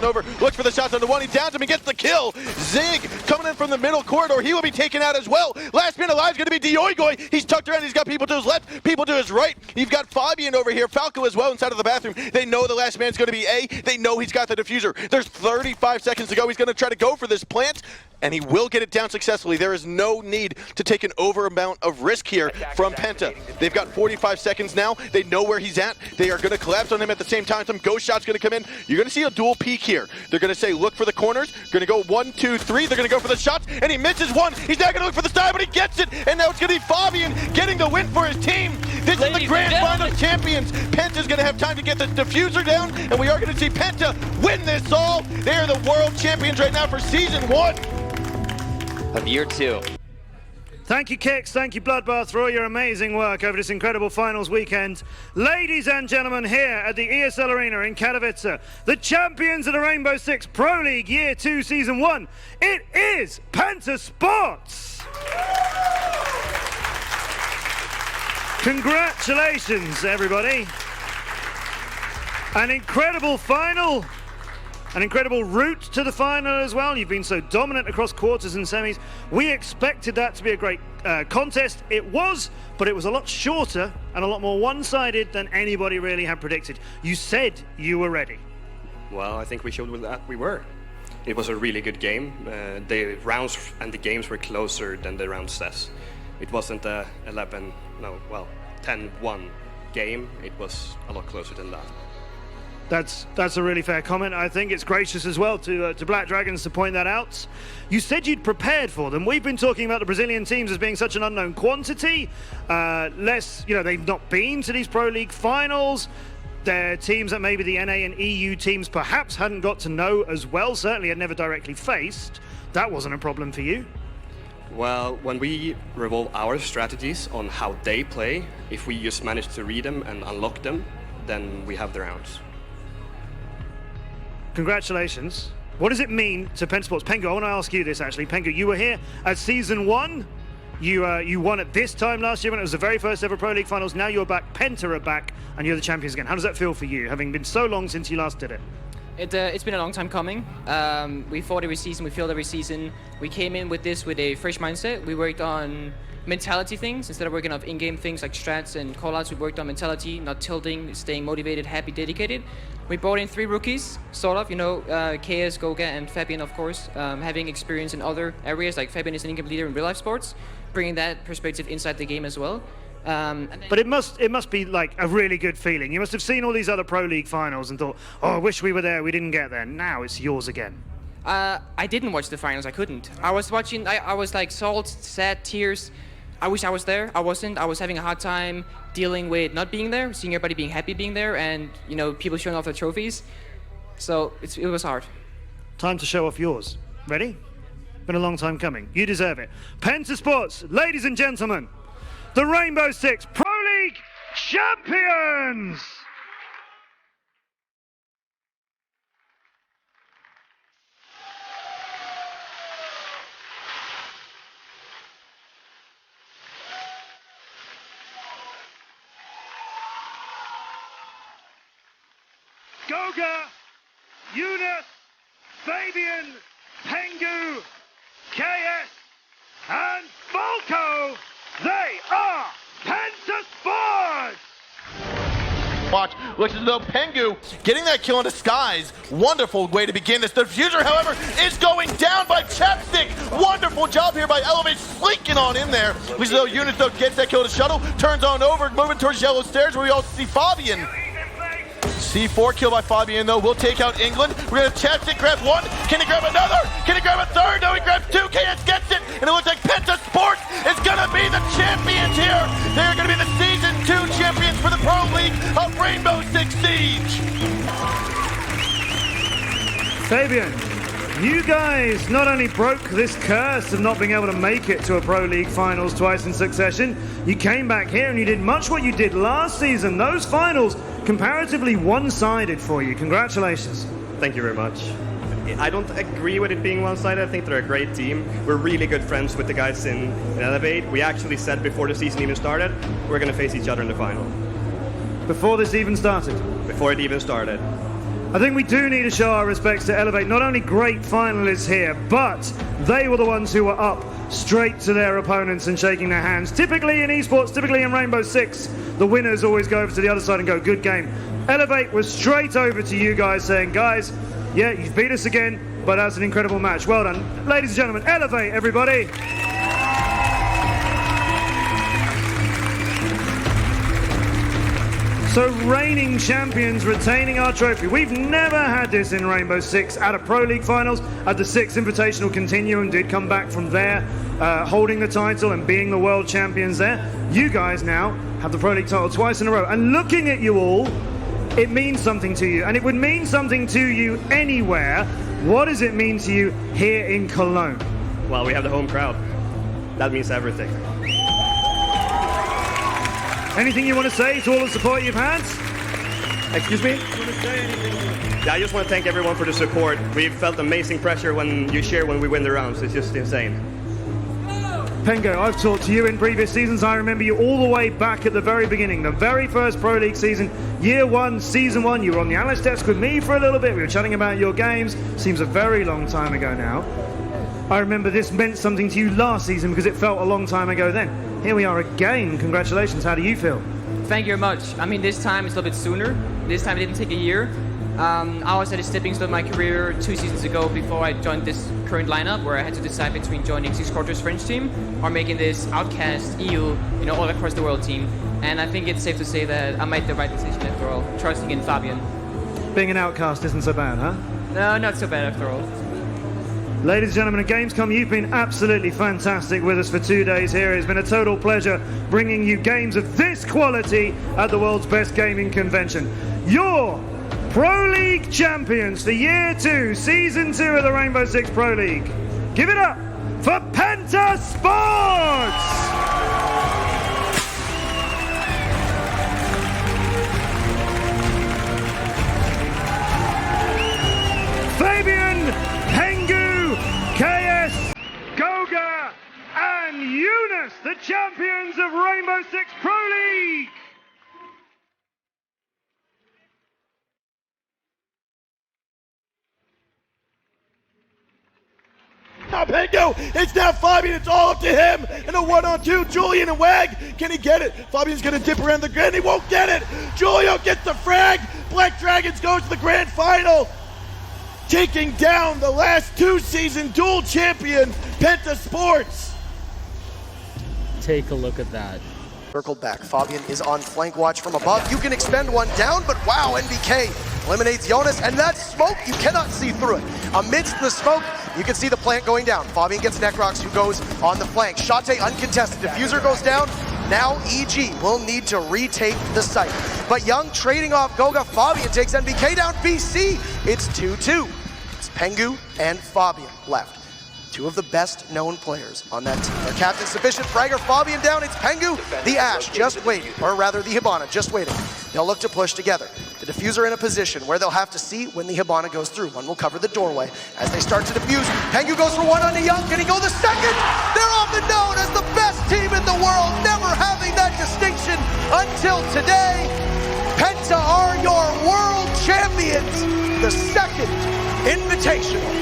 Over, looks for the shots on the one, he downs him, he gets the kill. Zig coming in from the middle corridor, he will be taken out as well. Last man alive is going to be Dioigoi. He's tucked around, he's got people to his left, people to his right. You've got Fabian over here, Falco as well inside of the bathroom. They know the last man's going to be A, they know he's got the diffuser. There's 35 seconds to go, he's going to try to go for this plant, and he will get it down successfully. There is no need to take an over amount of risk here from Penta. They've got 45 seconds now, they know where he's at, they are going to collapse on him at the same time. Some ghost shots going to come in. You're going to see a dual peek here. They're going to say, look for the corners. Going to go 1, 2, 3. They're going to go for the shots, and he misses one. He's not going to look for the style, but he gets it. And now it's going to be Fabian getting the win for his team. This is the Grand Final of Champions. Penta's going to have time to get the diffuser down, and we are going to see Penta win this all. They are the world champions right now for Season 1 of Year 2. Thank you, Kix. Thank you, Bloodbath, for all your amazing work over this incredible finals weekend. Ladies and gentlemen, here at the ESL Arena in Katowice, the champions of the Rainbow Six Pro League Year 2 Season 1, it is Penta Sports! Congratulations, everybody. An incredible final. An incredible route to the final as well. You've been so dominant across quarters and semis. We expected that to be a great contest. It was, but it was a lot shorter and a lot more one-sided than anybody really had predicted. You said you were ready. Well, I think we showed that we were. It was a really good game. The rounds and the games were closer than the round says. It wasn't a 10-1 game. It was a lot closer than that. That's a really fair comment. I think it's gracious as well to Black Dragons to point that out. You said you'd prepared for them. We've been talking about the Brazilian teams as being such an unknown quantity. They've not been to these Pro League finals. They're teams that maybe the NA and EU teams perhaps hadn't got to know as well, certainly had never directly faced. That wasn't a problem for you. Well, when we revolve our strategies on how they play, if we just manage to read them and unlock them, then we have the rounds. Congratulations. What does it mean to Penta Sports? Pengu, I want to ask you this actually. Pengu, you were here at Season 1. You won at this time last year when it was the very first ever Pro League Finals. Now you're back, Penta are back, and you're the champions again. How does that feel for you, having been so long since you last did it? It's been a long time coming. We fought every season, we failed every season. We came in with this with a fresh mindset. We worked on mentality things instead of working on in-game things like strats and callouts. We worked on mentality, not tilting, staying motivated, happy, dedicated. We brought in 3 rookies, sort of, KS, Goga, and Fabian, of course, having experience in other areas, like Fabian is an in-game leader in real-life sports, bringing that perspective inside the game as well. But it must be like a really good feeling. You must have seen all these other Pro League finals and thought, oh, I wish we were there, we didn't get there. Now it's yours again. I didn't watch the finals, I couldn't. I was watching, I was like salt, sad, tears. I wish I was there. I wasn't. I was having a hard time dealing with not being there, seeing everybody being happy being there, and people showing off their trophies. So it was hard. Time to show off yours. Ready? Been a long time coming. You deserve it. Penta Sports, ladies and gentlemen, the Rainbow Six Pro League champions! Goga, Yunus, Fabian, Pengu, KS, and Falco, they are Penta Sports! Watch, looks as though Pengu getting that kill into Skies. Wonderful way to begin this. The diffuser, however, is going down by Chapstick. Wonderful job here by Elevate, slinking on in there. Looks as though Yunus, though, gets that kill to Shuttle, turns on over, moving towards Yellow Stairs, where we also see Fabian. C4 kill by Fabian, though, will take out England. We're going to Chapstick grab 1. Can he grab another? Can he grab a third? No, he grabs 2. KS gets it. And it looks like Penta Sports is going to be the champions here. They're going to be the Season 2 champions for the Pro League of Rainbow Six Siege. Fabian, you guys not only broke this curse of not being able to make it to a Pro League finals twice in succession, you came back here and you did much what you did last season. Those finals comparatively one-sided for you. Congratulations. Thank you very much. I don't agree with it being one-sided. I think they're a great team. We're really good friends with the guys in Elevate. We actually said before the season even started, we're going to face each other in the final. Before this even started? Before it even started. I think we do need to show our respects to Elevate. Not only great finalists here, but they were the ones who were up straight to their opponents and shaking their hands. Typically in esports, typically in Rainbow Six, the winners always go over to the other side and go, good game. Elevate was straight over to you guys saying, guys, yeah, you've beat us again, but that's an incredible match. Well done. Ladies and gentlemen, Elevate, everybody. So reigning champions retaining our trophy. We've never had this in Rainbow Six at a Pro League Finals. At the Six Invitational Continuum did come back from there, holding the title and being the world champions there. You guys now have the Pro League title twice in a row. And looking at you all, it means something to you. And it would mean something to you anywhere. What does it mean to you here in Cologne? Well, we have the home crowd. That means everything. Anything you want to say to all the support you've had? Excuse me? Yeah, I just want to thank everyone for the support. We've felt amazing pressure when you share when we win the rounds. It's just insane. Pengu, I've talked to you in previous seasons. I remember you all the way back at the very beginning, the very first Pro League season, year one, season one. You were on the analyst desk with me for a little bit. We were chatting about your games. Seems a very long time ago now. I remember this meant something to you last season because it felt a long time ago then. Here we are again. Congratulations. How do you feel? Thank you very much. I mean, this time it's a little bit sooner. This time it didn't take a year. I was at a stepping stone of my career 2 seasons ago before I joined this current lineup, where I had to decide between joining Six Quarters French team or making this outcast EU, all across the world team. And I think it's safe to say that I made the right decision after all, trusting in Fabian. Being an outcast isn't so bad, huh? No, not so bad after all. Ladies and gentlemen of Gamescom, you've been absolutely fantastic with us for 2 days here. It's been a total pleasure bringing you games of this quality at the world's best gaming convention. Your Pro League champions for Year 2, Season 2 of the Rainbow Six Pro League. Give it up for PENTA Sports! Fabian, Pengu, KS, Goga, and Eunice, the champions of Rainbow Six Pro League! Now Pengu, it's now Fabian, it's all up to him in a 1-on-2, Julian and Wag, can he get it? Fabian's gonna dip around the grid, he won't get it! Julio gets the frag, Black Dragons goes to the grand final, taking down the last 2-season dual champion, PENTA Sports. Take a look at that. Circled back, Fabian is on flank watch from above. You can expend one down, but wow, NBK eliminates Jonas, and that smoke, you cannot see through it. Amidst the smoke, you can see the plant going down. Fabian gets Necrox, who goes on the flank. Shate uncontested, Diffuser goes down. Now EG will need to retake the site. But Young trading off Goga, Fabian takes NBK down. BC, it's 2-2. It's Pengu and Fabian left. Two of the best known players on that team. Their captain sufficient, fragger Fabian down, it's Pengu, the Ash just waiting, or rather the Hibana just waiting. They'll look to push together. The Diffuser in a position where they'll have to see when the Hibana goes through. One will cover the doorway as they start to defuse. Pengu goes for one on the Young, can he go the second? They're often known as the best team in the world, never having that distinction until today. PENTA are your world champions, the second invitational.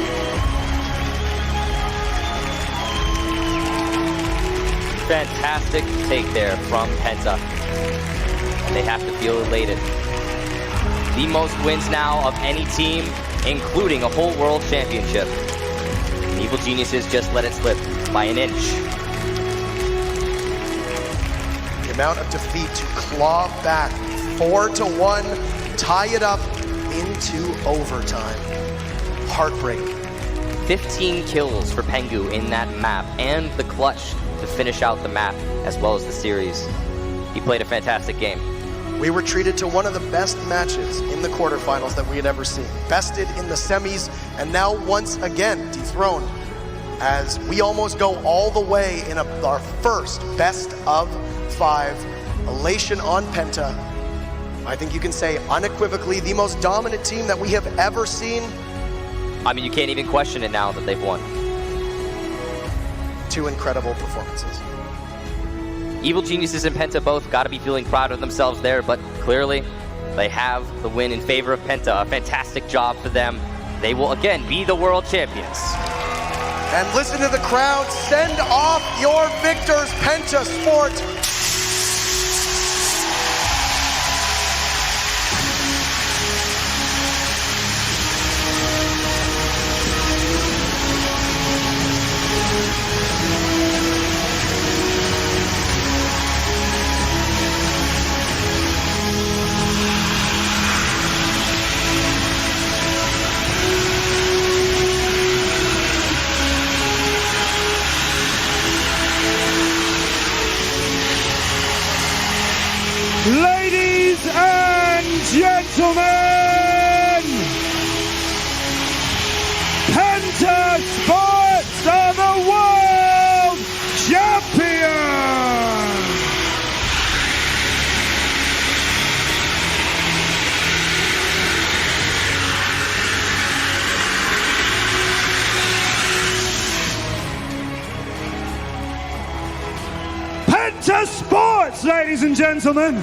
Fantastic take there from PENTA. And they have to feel elated. The most wins now of any team, including a whole world championship. And Evil Geniuses just let it slip by an inch. The amount of defeat to claw back, 4-1, tie it up into overtime. Heartbreaking. 15 kills for Pengu in that map, and the clutch to finish out the map as well as the series. He played a fantastic game. We were treated to one of the best matches in the quarterfinals that we had ever seen. Bested in the semis, and now once again dethroned as we almost go all the way in our first best of 5. Elation on PENTA. I think you can say unequivocally the most dominant team that we have ever seen. I mean, you can't even question it now that they've won. 2 incredible performances. Evil Geniuses and PENTA both got to be feeling proud of themselves there, but clearly They have the win in favor of Penta. A fantastic job for them. They will again be the world champions. And listen to the crowd. Send off your victors, Penta Sport. Ladies and gentlemen, Penta Sports are the world champions! Penta Sports, ladies and gentlemen!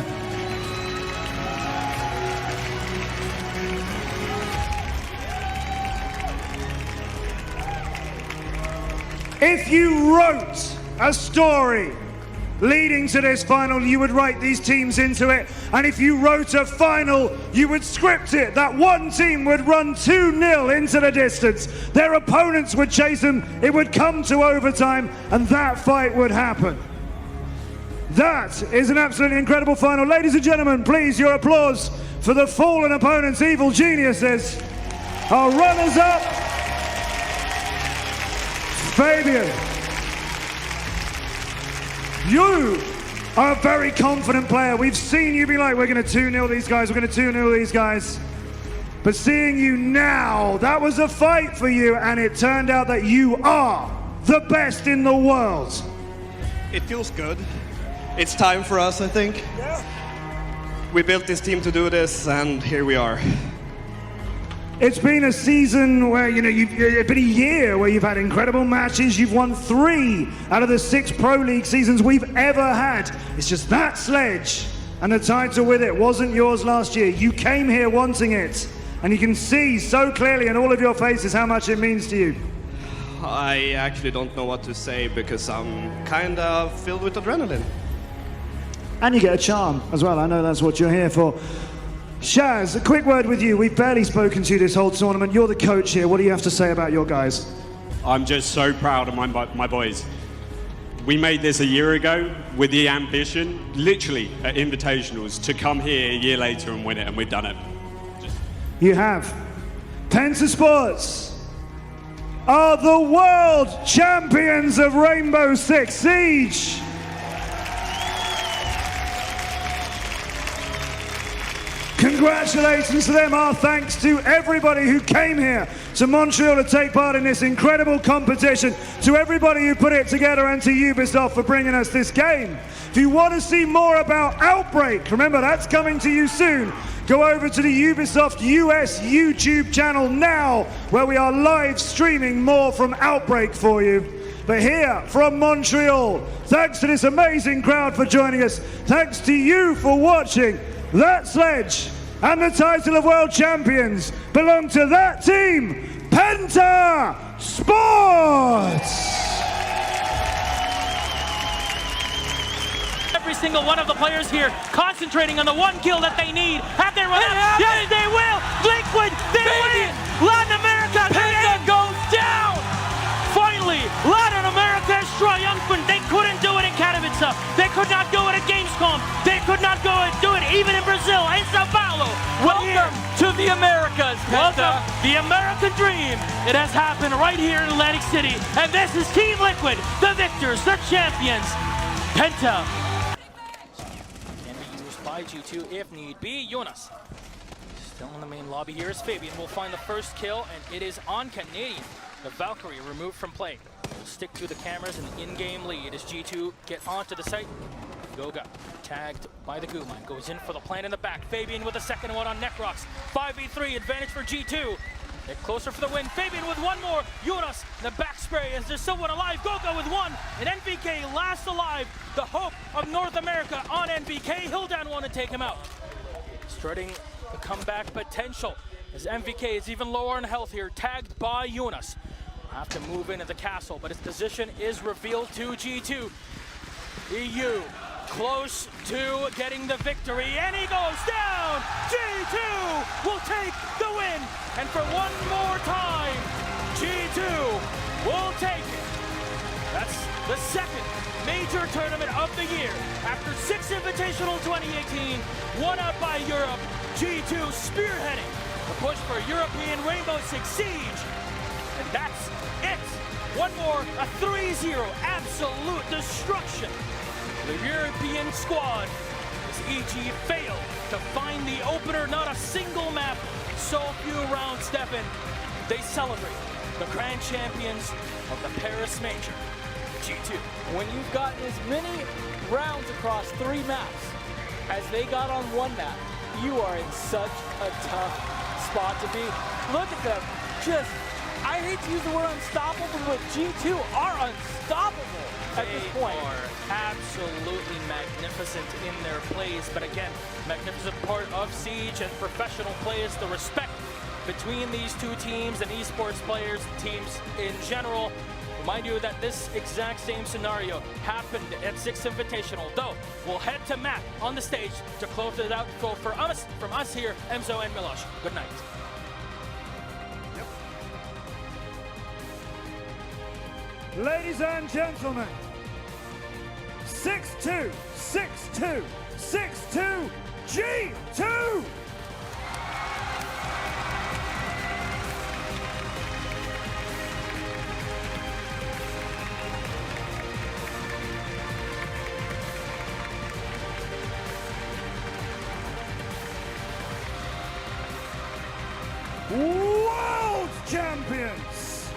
If you wrote a story leading to this final, you would write these teams into it. And if you wrote a final, you would script it that one team would run 2-0 into the distance. Their opponents would chase them, it would come to overtime, and that fight would happen. That is an absolutely incredible final. Ladies and gentlemen, please, your applause for the fallen opponents, Evil Geniuses. Our runners-up, Fabian. You are a very confident player. We've seen you be like, we're going to 2-0 these guys, we're going to 2-0 these guys. But seeing you now, that was a fight for you, and it turned out that you are the best in the world. It feels good. It's time for us, I think. Yeah. We built this team to do this, and here we are. It's been a season where, it's been a year where you've had incredible matches. You've won 3 out of the 6 Pro League seasons we've ever had. It's just that sledge and the title with it wasn't yours last year. You came here wanting it, and you can see so clearly in all of your faces how much it means to you. I actually don't know what to say because I'm kind of filled with adrenaline. And you get a charm as well. I know that's what you're here for. Shaz, a quick word with you. We've barely spoken to you this whole tournament. You're the coach here. What do you have to say about your guys? I'm just so proud of my boys. We made this a year ago with the ambition, literally at invitationals, to come here a year later and win it, and we've done it. You have. Penta Sports are the world champions of Rainbow Six Siege. Congratulations to them. Our thanks to everybody who came here to Montreal to take part in this incredible competition, to everybody who put it together, and to Ubisoft for bringing us this game. If you want to see more about Outbreak, remember that's coming to you soon. Go over to the Ubisoft US YouTube channel now, where we are live streaming more from Outbreak for you. But here from Montreal, thanks to this amazing crowd for joining us. Thanks to you for watching. That sledge and the title of world champions belong to that team, Penta Sports! Every single one of the players here concentrating on the one kill that they need. Have they run out? Yes, they will! Liquid, they win! Latin America, Penta goes down! Finally, Latin America is triumphant. They couldn't do it in Katowice. They could not do it at Gamescom. They could not do it even in Brazil, in Sao Paulo. Welcome to the Americas, Penta. Welcome, the American dream. It has happened right here in Atlantic City. And this is Team Liquid, the victors, the champions. Penta. Can be used by G2 if need be. Jonas. Still in the main lobby here is Fabian. Will find the first kill, and it is on Canadian. The Valkyrie removed from play. Will stick to the cameras in the in-game lead as G2 get onto the site. Goga tagged by the Gutman. Goes in for the plant in the back. Fabian with the second one on Necrox. 5v3 advantage for G2. Get closer for the win. Fabian with one more. Jonas, the back spray as there's someone alive. Goga with one. And NBK last alive. The hope of North America on NBK. Hildan want to take him out. Strutting the comeback potential as MVK is even lower in health here, tagged by Jonas. Have to move into the castle, but his position is revealed to G2. EU close to getting the victory, and he goes down! G2 will take the win, and for one more time, G2 will take it. That's the second major tournament of the year. After 6 Invitational 2018, won out by Europe, G2 spearheading the push for European Rainbow Six Siege. And that's it. One more, a 3-0, absolute destruction. The European squad as EG failed to find the opener, not a single map, so few rounds step in. They celebrate the grand champions of the Paris Major, G2. When you've gotten as many rounds across 3 maps as they got on 1 map, you are in such a tough spot to be. Look at them, just, I hate to use the word unstoppable, but G2 are unstoppable at this point. They are absolutely magnificent in their plays, but again, magnificent part of Siege and professional plays, the respect between these two teams and esports players, teams in general. Remind you that this exact same scenario happened at 6 Invitational, though we'll head to Matt on the stage to close it out. So from us here, Emzo and Milosh, good night. Ladies and gentlemen, 6-2, 6-2, 6-2, G2! World champions!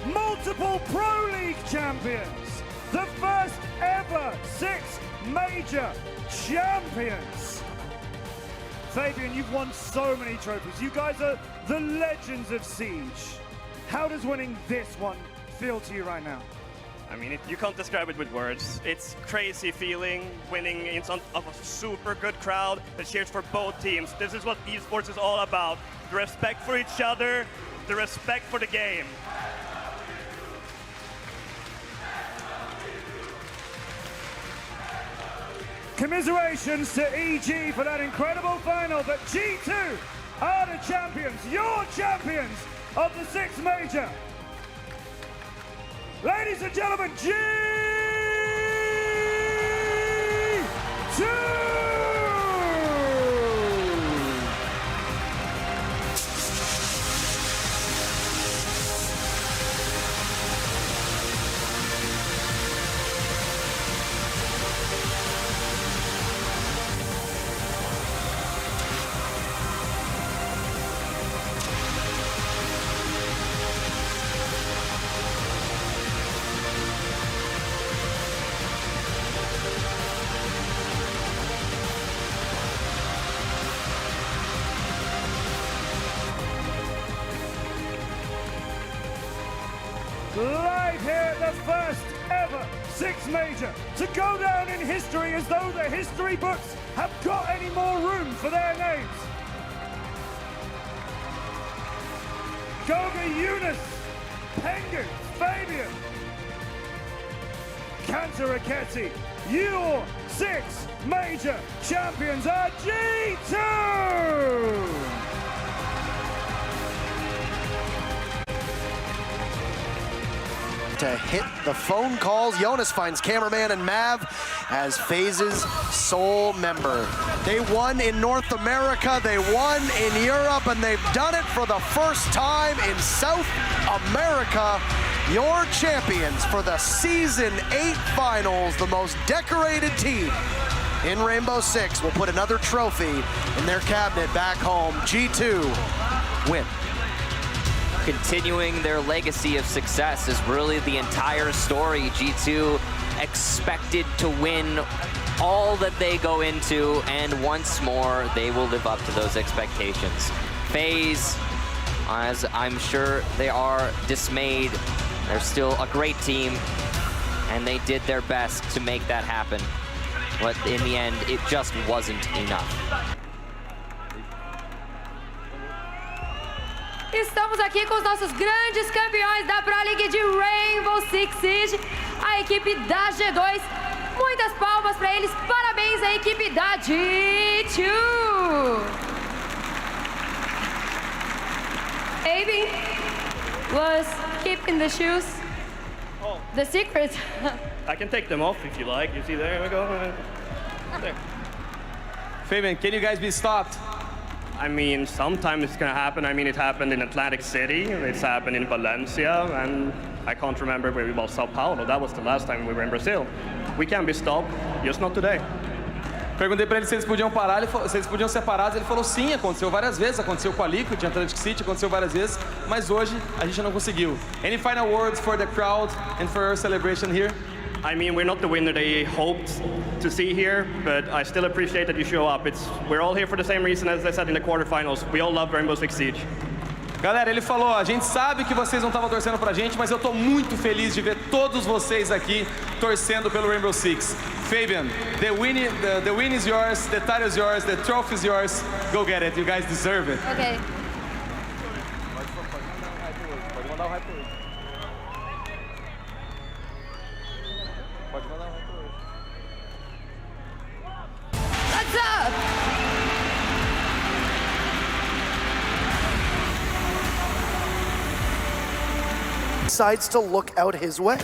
Multiple Pro League champions! The first ever 6 major champions! Fabian, you've won so many trophies. You guys are the legends of Siege. How does winning this one feel to you right now? I mean, you can't describe it with words. It's crazy feeling, winning in front of a super good crowd that cheers for both teams. This is what esports is all about. The respect for each other, the respect for the game. Commiserations to EG for that incredible final, but G2 are the champions, your champions of the 6 major. Ladies and gentlemen, G2! Live here at the first ever 6 major to go down in history as though the history books have got any more room for their names. Goga, Jonas, Pengu, Fabian, Kantoraketti, your 6 major champions are G2! To hit the phone calls. Jonas finds cameraman and Mav as FaZe's sole member. They won in North America, they won in Europe, and they've done it for the first time in South America. Your champions for the Season 8 Finals, the most decorated team in Rainbow Six will put another trophy in their cabinet back home. G2 win. Continuing their legacy of success is really the entire story. G2 expected to win all that they go into, and once more, they will live up to those expectations. FaZe, as I'm sure they are dismayed, they're still a great team, and they did their best to make that happen. But in the end, it just wasn't enough. Estamos aqui com os nossos grandes campeões da Pro League de Rainbow Six Siege, a equipe da G2. Muitas palmas para eles, parabéns à equipe da G2. Fabian was keeping the shoes, the secret. I can take them off if you like. You see, there we go. There. Fabian, can you guys be stopped? I mean, sometimes it's gonna happen. I mean, it happened in Atlantic City, it's happened in Valencia, and I can't remember where we were, Sao Paulo. That was the last time we were in Brazil. We can be stopped, just not today. Perguntei pra ele se eles podiam parar, se eles podiam ser parados. Ele falou sim, aconteceu várias vezes. Aconteceu com a Liquid, em Atlantic City, aconteceu várias vezes. Mas hoje a gente não conseguiu. Any final words for the crowd and for our celebration here? I mean, we're not the winner they hoped to see here, but I still appreciate that you show up. We're all here for the same reason as I said in the quarterfinals. We all love Rainbow Six Siege. Galera, ele falou, a gente sabe que vocês não estavam torcendo pra gente, mas eu tô muito feliz de ver todos vocês aqui torcendo pelo Rainbow Six. Fabian, the win is yours, the title is yours, the trophy is yours. Go get it, you guys deserve it. Okay. Pode mandar o hype hoje. What's up? Decides to look out his way.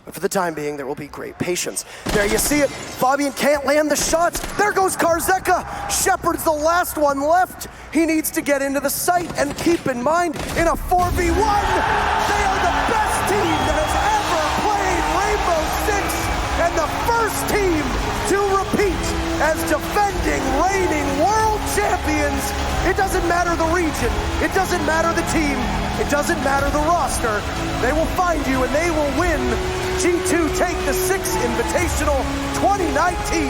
But for the time being, there will be great patience. There you see it. Fabian can't land the shots. There goes Karzeka. Shepard's the last one left. He needs to get into the site and keep in mind, in a 4v1, they are the best team that has ever played Rainbow Six and the first team to repeat as defending, reigning world champions. It doesn't matter the region. It doesn't matter the team. It doesn't matter the roster. They will find you and they will win. G2 take the 6th Invitational 2019.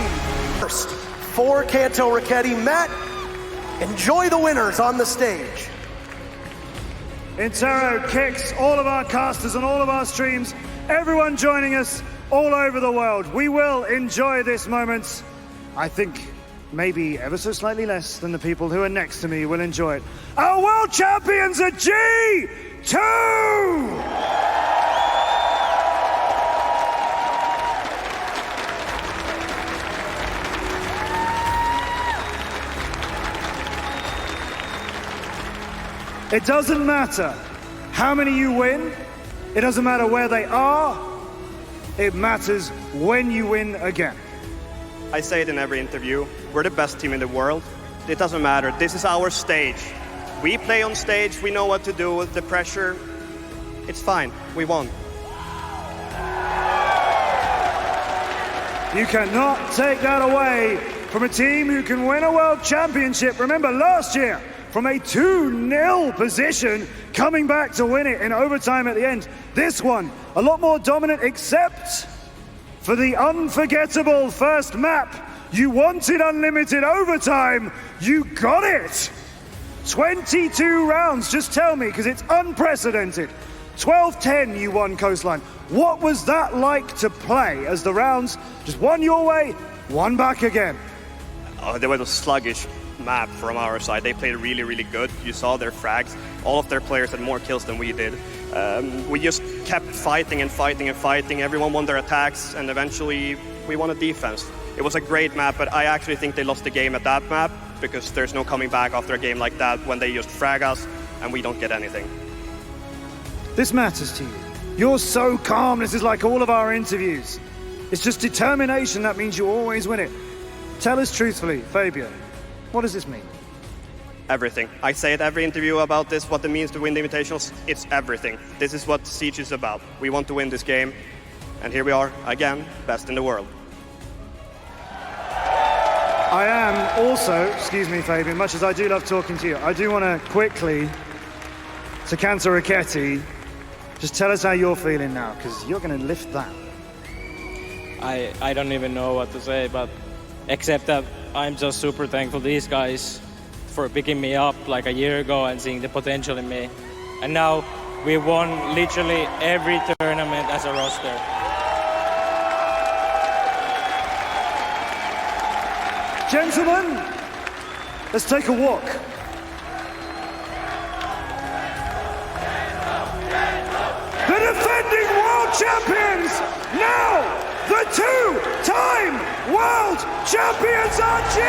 First for Kantoraketti. Matt, enjoy the winners on the stage. Intero kicks all of our casters and all of our streams, everyone joining us all over the world. We will enjoy this moment. I think maybe ever so slightly less than the people who are next to me will enjoy it. Our world champions are G2! It doesn't matter how many you win. It doesn't matter where they are. It matters when you win again. I say it in every interview. We're the best team in the world. It doesn't matter. This is our stage. We play on stage. We know what to do with the pressure. It's fine. We won. You cannot take that away from a team who can win a world championship. Remember last year, from a 2-0 position, coming back to win it in overtime at the end. This one, a lot more dominant, except for the unforgettable first map. You wanted unlimited overtime, you got it! 22 rounds, just tell me, because it's unprecedented. 12-10 you won Coastline. What was that like to play as the rounds just one your way, one back again? There was a sluggish map from our side. They played really, really good. You saw their frags. All of their players had more kills than we did. We just kept fighting and fighting and fighting. Everyone won their attacks, and eventually we won a defense. It was a great map, but I actually think they lost the game at that map because there's no coming back after a game like that when they just frag us and we don't get anything. This matters to you. You're so calm. This is like all of our interviews. It's just determination. That means you always win it. Tell us truthfully, Fabian, what does this mean? Everything. I say it every interview about this, what it means to win the Invitationals. It's everything. This is what Siege is about. We want to win this game, and here we are, again, best in the world. I am also, excuse me, Fabian, much as I do love talking to you, I do want to quickly, to Kantoraketti, just tell us how you're feeling now, because you're going to lift that. I don't even know what to say, but except that I'm just super thankful to these guys for picking me up like a year ago and seeing the potential in me. And now we won literally every tournament as a roster. Gentlemen, let's take a walk. champions! Now, the two-time world champions are G2!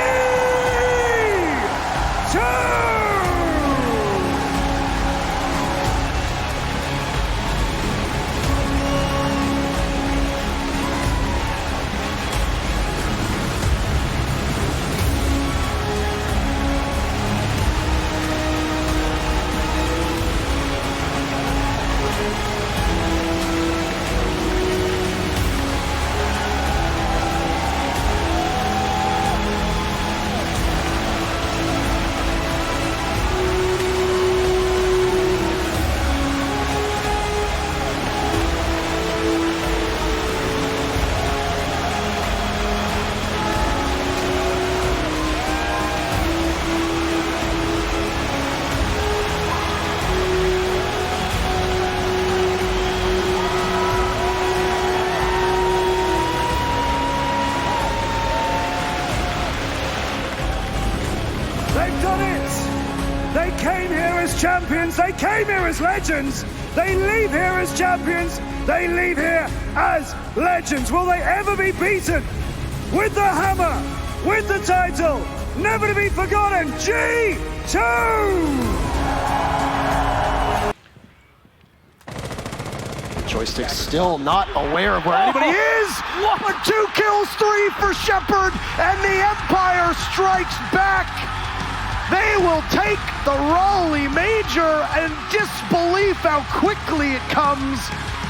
They've done it! They came here as champions, they came here as legends, they leave here as champions, they leave here as legends. Will they ever be beaten? With the hammer, with the title, never to be forgotten, G2! Joystick still not aware of where anybody is. But 2 kills, 3 for Shepard, and the Empire strikes back. They will take the Raleigh Major, and disbelief how quickly it comes.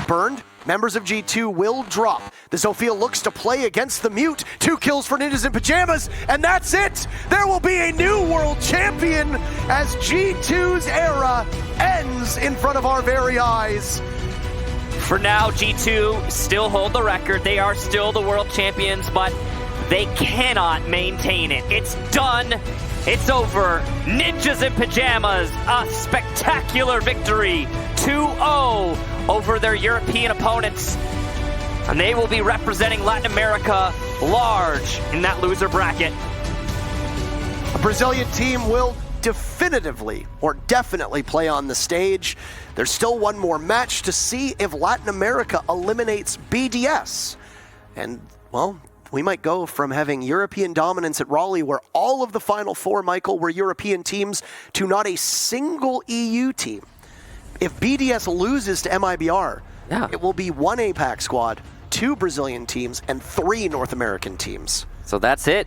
Burned, members of G2 will drop. The Zofia looks to play against the Mute. 2 kills for Ninjas in Pajamas, and that's it. There will be a new world champion as G2's era ends in front of our very eyes. For now, G2 still hold the record. They are still the world champions, but they cannot maintain it. It's done. It's over. Ninjas in Pajamas, a spectacular victory. 2-0 over their European opponents. And they will be representing Latin America large in that loser bracket. A Brazilian team will definitively or definitely play on the stage. There's still one more match to see if Latin America eliminates BDS. And, well, we might go from having European dominance at Raleigh, where all of the Final Four, Michael, were European teams, to not a single EU team. If BDS loses to MIBR, it will be 1 APAC squad, 2 Brazilian teams, and 3 North American teams. So that's it.